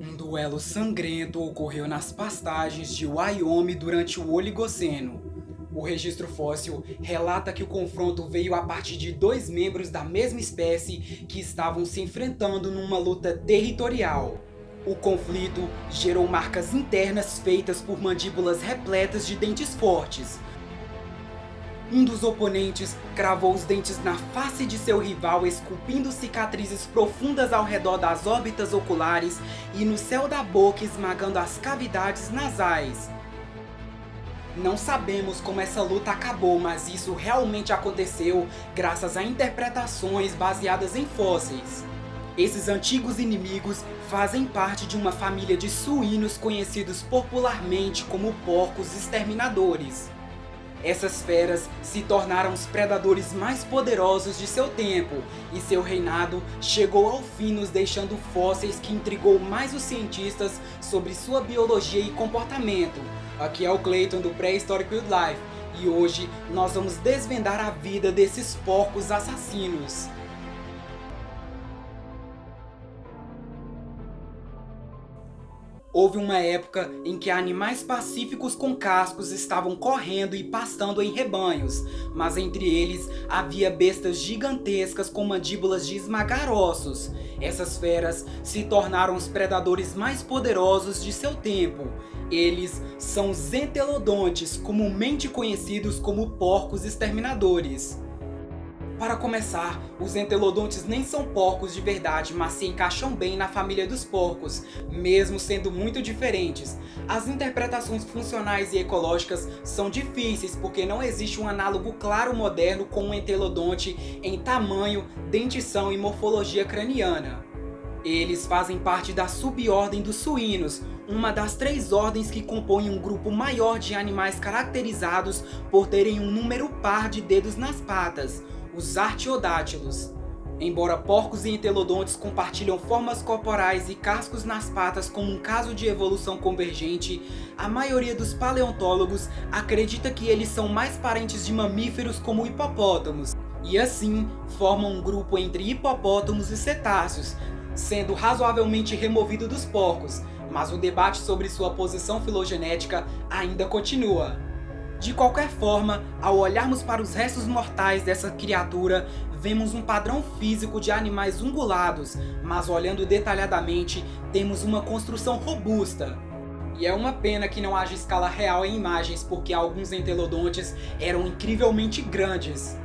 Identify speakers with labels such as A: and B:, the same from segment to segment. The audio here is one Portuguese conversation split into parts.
A: Um duelo sangrento ocorreu nas pastagens de Wyoming durante o Oligoceno. O registro fóssil relata que o confronto veio a partir de dois membros da mesma espécie que estavam se enfrentando numa luta territorial. O conflito gerou marcas internas feitas por mandíbulas repletas de dentes fortes. Um dos oponentes cravou os dentes na face de seu rival, esculpindo cicatrizes profundas ao redor das órbitas oculares e no céu da boca, esmagando as cavidades nasais. Não sabemos como essa luta acabou, mas isso realmente aconteceu graças a interpretações baseadas em fósseis. Esses antigos inimigos fazem parte de uma família de suínos conhecidos popularmente como porcos exterminadores. Essas feras se tornaram os predadores mais poderosos de seu tempo, e seu reinado chegou ao fim, nos deixando fósseis que intrigou mais os cientistas sobre sua biologia e comportamento. Aqui é o Clayton do Prehistoric Wildlife, e hoje nós vamos desvendar a vida desses porcos assassinos. Houve uma época em que animais pacíficos com cascos estavam correndo e pastando em rebanhos, mas entre eles havia bestas gigantescas com mandíbulas de esmagar ossos. Essas feras se tornaram os predadores mais poderosos de seu tempo. Eles são os entelodontes, comumente conhecidos como porcos exterminadores. Para começar, os entelodontes nem são porcos de verdade, mas se encaixam bem na família dos porcos, mesmo sendo muito diferentes. As interpretações funcionais e ecológicas são difíceis porque não existe um análogo claro moderno com um entelodonte em tamanho, dentição e morfologia craniana. Eles fazem parte da subordem dos suínos, uma das 3 ordens que compõem um grupo maior de animais caracterizados por terem um número par de dedos nas patas, os artiodátilos. Embora porcos e entelodontes compartilham formas corporais e cascos nas patas como um caso de evolução convergente, a maioria dos paleontólogos acredita que eles são mais parentes de mamíferos como hipopótamos, e assim formam um grupo entre hipopótamos e cetáceos, sendo razoavelmente removido dos porcos, mas o debate sobre sua posição filogenética ainda continua. De qualquer forma, ao olharmos para os restos mortais dessa criatura, vemos um padrão físico de animais ungulados, mas olhando detalhadamente, temos uma construção robusta. E é uma pena que não haja escala real em imagens, porque alguns entelodontes eram incrivelmente grandes.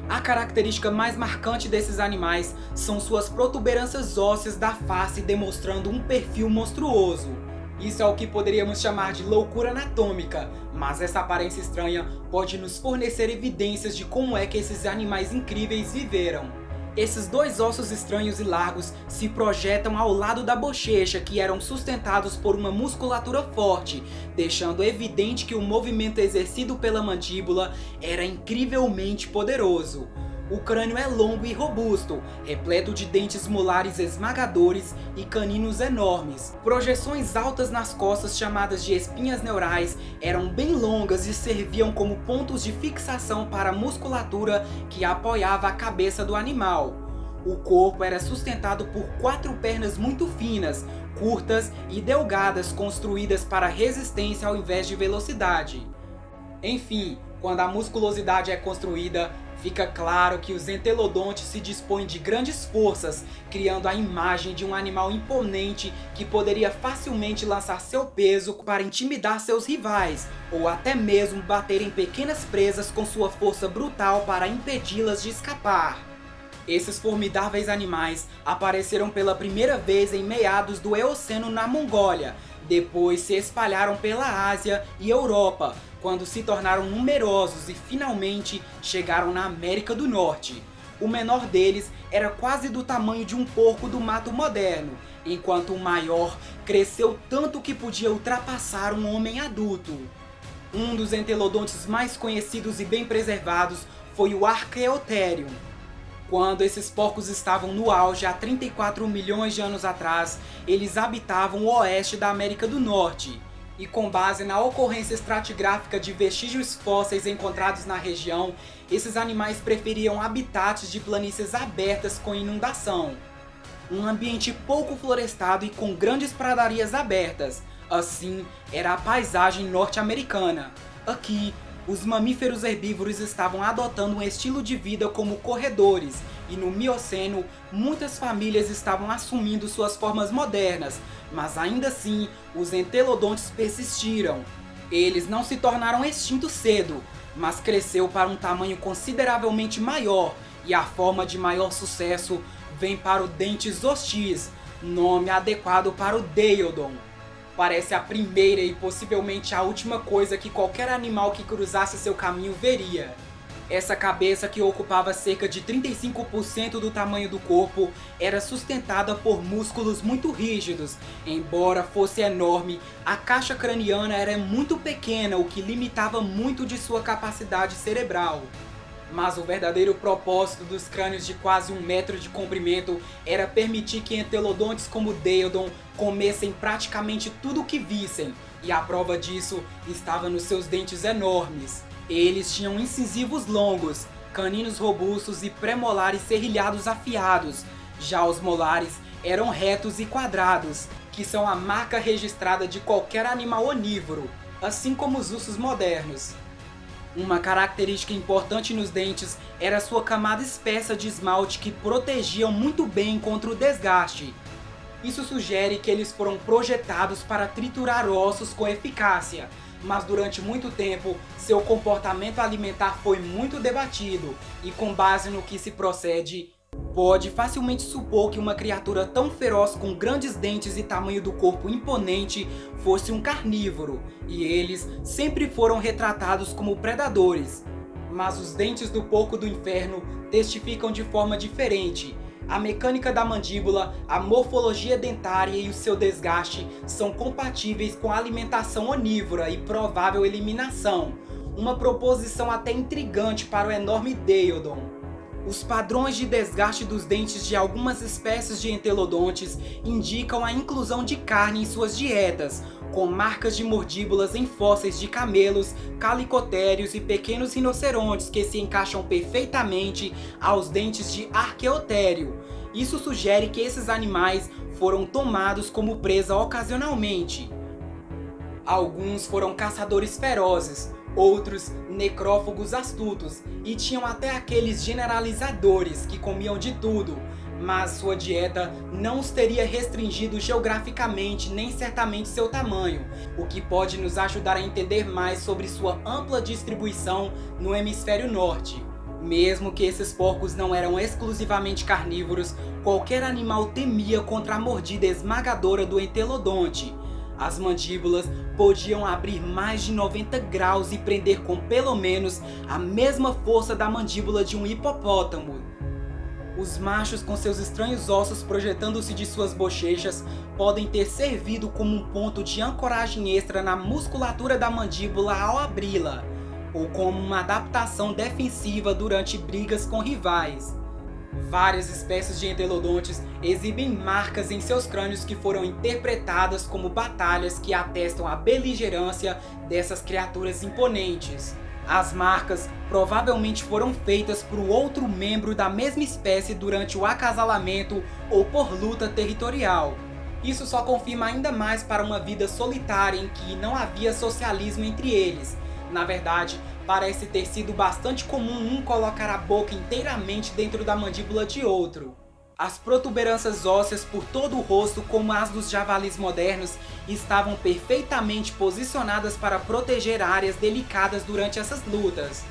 A: A característica mais marcante desses animais são suas protuberâncias ósseas da face, demonstrando um perfil monstruoso. Isso é o que poderíamos chamar de loucura anatômica, mas essa aparência estranha pode nos fornecer evidências de como é que esses animais incríveis viveram. Esses 2 ossos estranhos e largos se projetam ao lado da bochecha, que eram sustentados por uma musculatura forte, deixando evidente que o movimento exercido pela mandíbula era incrivelmente poderoso. O crânio é longo e robusto, repleto de dentes molares esmagadores e caninos enormes. Projeções altas nas costas, chamadas de espinhas neurais, eram bem longas e serviam como pontos de fixação para a musculatura que apoiava a cabeça do animal. O corpo era sustentado por 4 pernas muito finas, curtas e delgadas, construídas para resistência ao invés de velocidade. Enfim, quando a musculosidade é construída, fica claro que os entelodontes se dispõem de grandes forças, criando a imagem de um animal imponente que poderia facilmente lançar seu peso para intimidar seus rivais, ou até mesmo bater em pequenas presas com sua força brutal para impedi-las de escapar. Esses formidáveis animais apareceram pela primeira vez em meados do Eoceno na Mongólia, depois se espalharam pela Ásia e Europa, quando se tornaram numerosos e finalmente chegaram na América do Norte. O menor deles era quase do tamanho de um porco do mato moderno, enquanto o maior cresceu tanto que podia ultrapassar um homem adulto. Um dos entelodontes mais conhecidos e bem preservados foi o Archaeopteryx. Quando esses porcos estavam no auge há 34 milhões de anos atrás, eles habitavam o oeste da América do Norte. E com base na ocorrência estratigráfica de vestígios fósseis encontrados na região, esses animais preferiam habitats de planícies abertas com inundação. um ambiente pouco florestado e com grandes pradarias abertas. Assim era a paisagem norte-americana. Aqui, os mamíferos herbívoros estavam adotando um estilo de vida como corredores, e no Mioceno, muitas famílias estavam assumindo suas formas modernas, mas ainda assim, os entelodontes persistiram. Eles não se tornaram extintos cedo, mas cresceu para um tamanho consideravelmente maior, e a forma de maior sucesso vem para o dentes hostis, nome adequado para o Daeodon. Parece a primeira e possivelmente a última coisa que qualquer animal que cruzasse seu caminho veria. Essa cabeça, que ocupava cerca de 35% do tamanho do corpo, era sustentada por músculos muito rígidos. Embora fosse enorme, a caixa craniana era muito pequena, o que limitava muito de sua capacidade cerebral. Mas o verdadeiro propósito dos crânios de quase 1 metro de comprimento era permitir que entelodontes como Daeodon comessem praticamente tudo o que vissem, e a prova disso estava nos seus dentes enormes. Eles tinham incisivos longos, caninos robustos e premolares serrilhados afiados. Já os molares eram retos e quadrados, que são a marca registrada de qualquer animal onívoro, assim como os ursos modernos. Uma característica importante nos dentes era sua camada espessa de esmalte, que protegiam muito bem contra o desgaste. Isso sugere que eles foram projetados para triturar ossos com eficácia, mas durante muito tempo seu comportamento alimentar foi muito debatido, e com base no que se procede, pode facilmente supor que uma criatura tão feroz, com grandes dentes e tamanho do corpo imponente, fosse um carnívoro, e eles sempre foram retratados como predadores. Mas os dentes do porco do inferno testificam de forma diferente. A mecânica da mandíbula, a morfologia dentária e o seu desgaste são compatíveis com a alimentação onívora e provável eliminação, uma proposição até intrigante para o enorme Daeodon. Os padrões de desgaste dos dentes de algumas espécies de entelodontes indicam a inclusão de carne em suas dietas, com marcas de mordíbulas em fósseis de camelos, calicotérios e pequenos rinocerontes que se encaixam perfeitamente aos dentes de arqueotério. Isso sugere que esses animais foram tomados como presa ocasionalmente. Alguns foram caçadores ferozes, outros necrófagos astutos, e tinham até aqueles generalizadores que comiam de tudo, mas sua dieta não os teria restringido geograficamente, nem certamente seu tamanho, o que pode nos ajudar a entender mais sobre sua ampla distribuição no hemisfério norte. Mesmo que esses porcos não eram exclusivamente carnívoros, qualquer animal temia contra a mordida esmagadora do entelodonte. As mandíbulas podiam abrir mais de 90 graus e prender com pelo menos a mesma força da mandíbula de um hipopótamo. Os machos, com seus estranhos ossos projetando-se de suas bochechas, podem ter servido como um ponto de ancoragem extra na musculatura da mandíbula ao abri-la, ou como uma adaptação defensiva durante brigas com rivais. Várias espécies de entelodontes exibem marcas em seus crânios que foram interpretadas como batalhas, que atestam a beligerância dessas criaturas imponentes. As marcas provavelmente foram feitas por outro membro da mesma espécie durante o acasalamento ou por luta territorial. Isso só confirma ainda mais para uma vida solitária em que não havia socialismo entre eles. Na verdade, parece ter sido bastante comum um colocar a boca inteiramente dentro da mandíbula de outro. As protuberâncias ósseas por todo o rosto, como as dos javalis modernos, estavam perfeitamente posicionadas para proteger áreas delicadas durante essas lutas.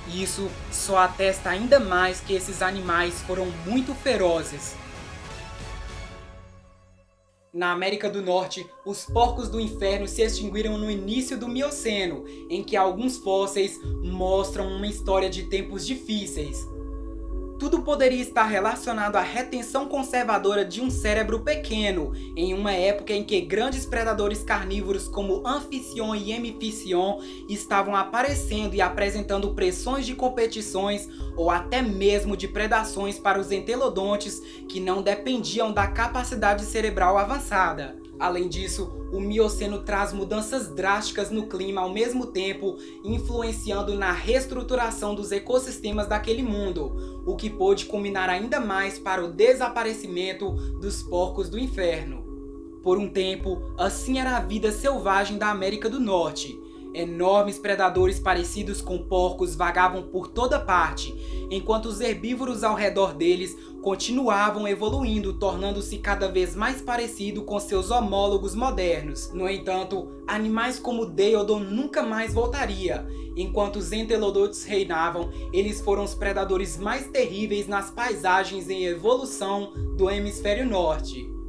A: Isso só atesta ainda mais que esses animais foram muito ferozes. Na América do Norte, os porcos do inferno se extinguiram no início do Mioceno, em que alguns fósseis mostram uma história de tempos difíceis. Tudo poderia estar relacionado à retenção conservadora de um cérebro pequeno, em uma época em que grandes predadores carnívoros como Amphiction e Hemiphison estavam aparecendo e apresentando pressões de competições ou até mesmo de predações para os entelodontes que não dependiam da capacidade cerebral avançada. Além disso, o Mioceno traz mudanças drásticas no clima ao mesmo tempo, influenciando na reestruturação dos ecossistemas daquele mundo, o que pôde culminar ainda mais para o desaparecimento dos porcos do inferno. Por um tempo, assim era a vida selvagem da América do Norte. Enormes predadores parecidos com porcos vagavam por toda parte, enquanto os herbívoros ao redor deles continuavam evoluindo, tornando-se cada vez mais parecido com seus homólogos modernos. No entanto, animais como Deodon nunca mais voltaria. Enquanto os entelodotes reinavam, eles foram os predadores mais terríveis nas paisagens em evolução do hemisfério norte.